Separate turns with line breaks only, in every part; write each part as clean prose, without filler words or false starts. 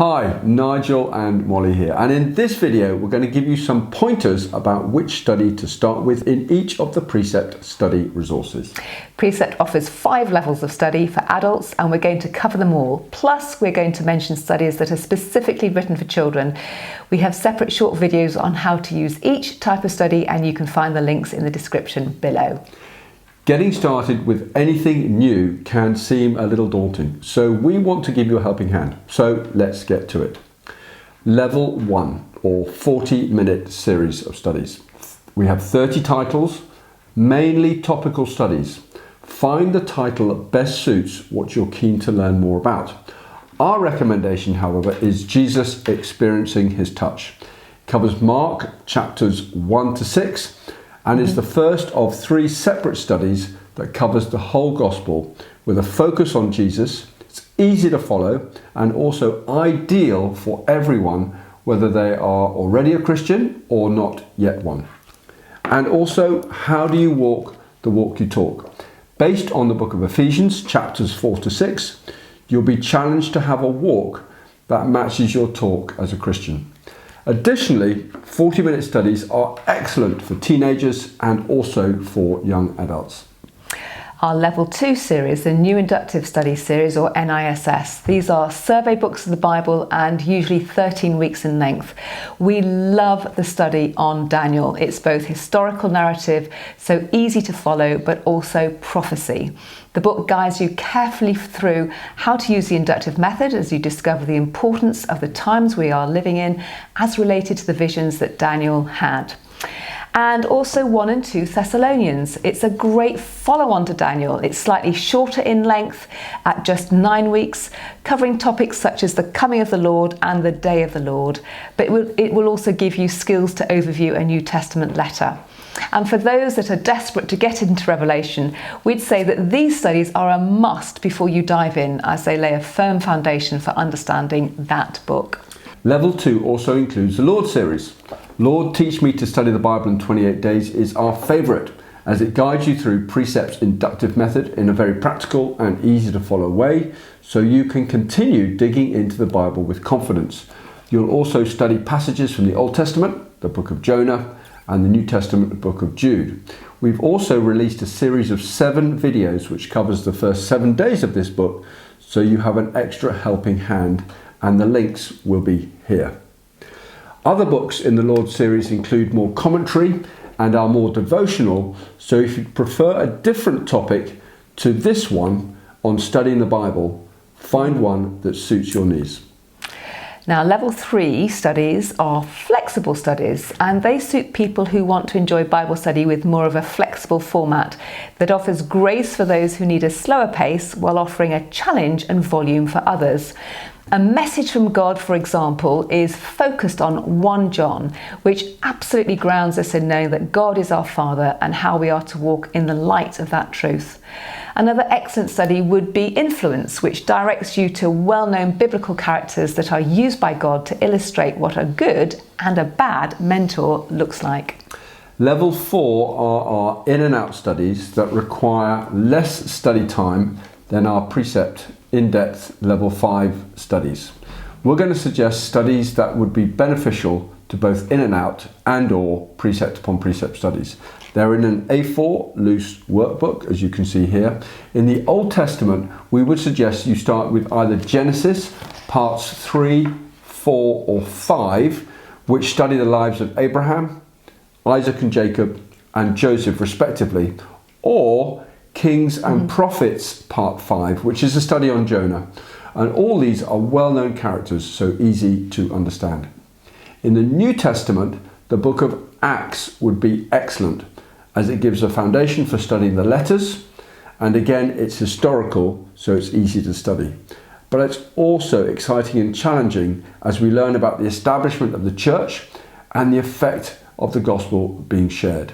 Hi, Nigel and Molly here, and in this video we're going to give you some pointers about which study to start with in each of the Precept study resources.
Precept offers 5 levels of study for adults and we're going to cover them all. Plus we're going to mention studies that are specifically written for children. We have separate short videos on how to use each type of study and you can find the links in the description below.
Getting started with anything new can seem a little daunting, so we want to give you a helping hand. So let's get to it. Level 1, or 40-minute series of studies. We have 30 titles, mainly topical studies. Find the title that best suits what you're keen to learn more about. Our recommendation, however, is Jesus Experiencing His Touch. It covers Mark chapters 1 to 6, and is the first of 3 separate studies that covers the whole gospel with a focus on Jesus. It's easy to follow and also ideal for everyone, whether they are already a Christian or not yet one. And also, how do you walk the walk you talk? Based on the book of Ephesians, chapters 4 to 6, you'll be challenged to have a walk that matches your talk as a Christian. Additionally, 40-minute studies are excellent for teenagers and also for young adults.
Our Level 2 series, the New Inductive Studies series, or NISS. These are survey books of the Bible and usually 13 weeks in length. We love the study on Daniel. It's both historical narrative, so easy to follow, but also prophecy. The book guides you carefully through how to use the inductive method as you discover the importance of the times we are living in as related to the visions that Daniel had. And also 1 and 2 Thessalonians. It's a great follow-on to Daniel. It's slightly shorter in length at just 9 weeks, covering topics such as the coming of the Lord and the day of the Lord. But it will also give you skills to overview a New Testament letter. And for those that are desperate to get into Revelation, we'd say that these studies are a must before you dive in, as they lay a firm foundation for understanding that book.
Level 2 also includes the Lord series. Lord, Teach Me to Study the Bible in 28 Days is our favourite, as it guides you through Precept's inductive method in a very practical and easy to follow way, so you can continue digging into the Bible with confidence. You'll also study passages from the Old Testament, the book of Jonah, and the New Testament book of Jude. We've also released a series of 7 videos which covers the first 7 days of this book, so you have an extra helping hand, and the links will be here. Other books in the Lord series include more commentary and are more devotional, so if you prefer a different topic to this one on studying the Bible, find one that suits your needs.
Now, Level 3 studies are flexible studies, and they suit people who want to enjoy Bible study with more of a flexible format that offers grace for those who need a slower pace while offering a challenge and volume for others. A message from God, for example, is focused on 1 John, which absolutely grounds us in knowing that God is our Father and how we are to walk in the light of that truth. Another excellent study would be Influence, which directs you to well-known biblical characters that are used by God to illustrate what a good and a bad mentor looks like.
Level 4 are our in and out studies that require less study time than our Precept in-depth Level 5 studies. We're going to suggest studies that would be beneficial to both in and out and or Precept upon Precept studies. They're in an A4 loose workbook, as you can see here. In the Old Testament, we would suggest you start with either Genesis, parts 3, 4 or 5, which study the lives of Abraham, Isaac and Jacob and Joseph respectively, or Kings and Prophets part 5, which is a study on Jonah. And all these are well-known characters, so easy to understand. In the New Testament, the book of Acts would be excellent, as it gives a foundation for studying the letters, and again it's historical, so it's easy to study. But it's also exciting and challenging as we learn about the establishment of the church and the effect of the gospel being shared.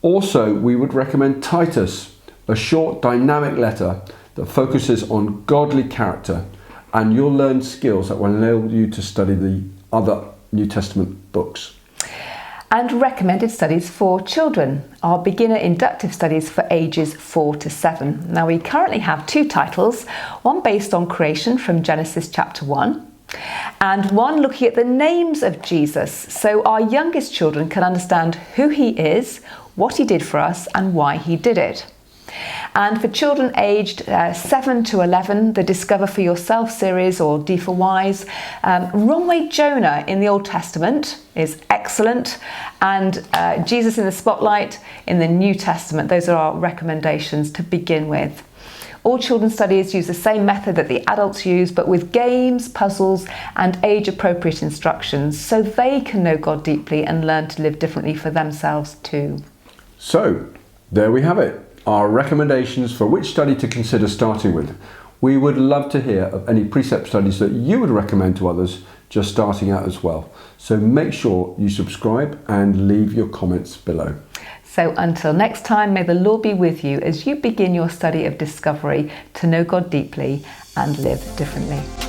Also, we would recommend Titus, a short dynamic letter that focuses on godly character, and you'll learn skills that will enable you to study the other New Testament books.
And recommended studies for children, our beginner inductive studies for ages 4 to 7. Now we currently have 2 titles, one based on creation from Genesis chapter 1, and one looking at the names of Jesus, so our youngest children can understand who he is, what he did for us, and why he did it. And for children aged 7 to 11, the Discover for Yourself series, or D for Wise, Wrong Way Jonah in the Old Testament is excellent, and Jesus in the Spotlight in the New Testament. Those are our recommendations to begin with. All children's studies use the same method that the adults use, but with games, puzzles, and age-appropriate instructions, so they can know God deeply and learn to live differently for themselves too.
So, there we have it, our recommendations for which study to consider starting with. We would love to hear of any Precept studies that you would recommend to others just starting out as well. So make sure you subscribe and leave your comments below.
So until next time, may the Lord be with you as you begin your study of discovery to know God deeply and live differently.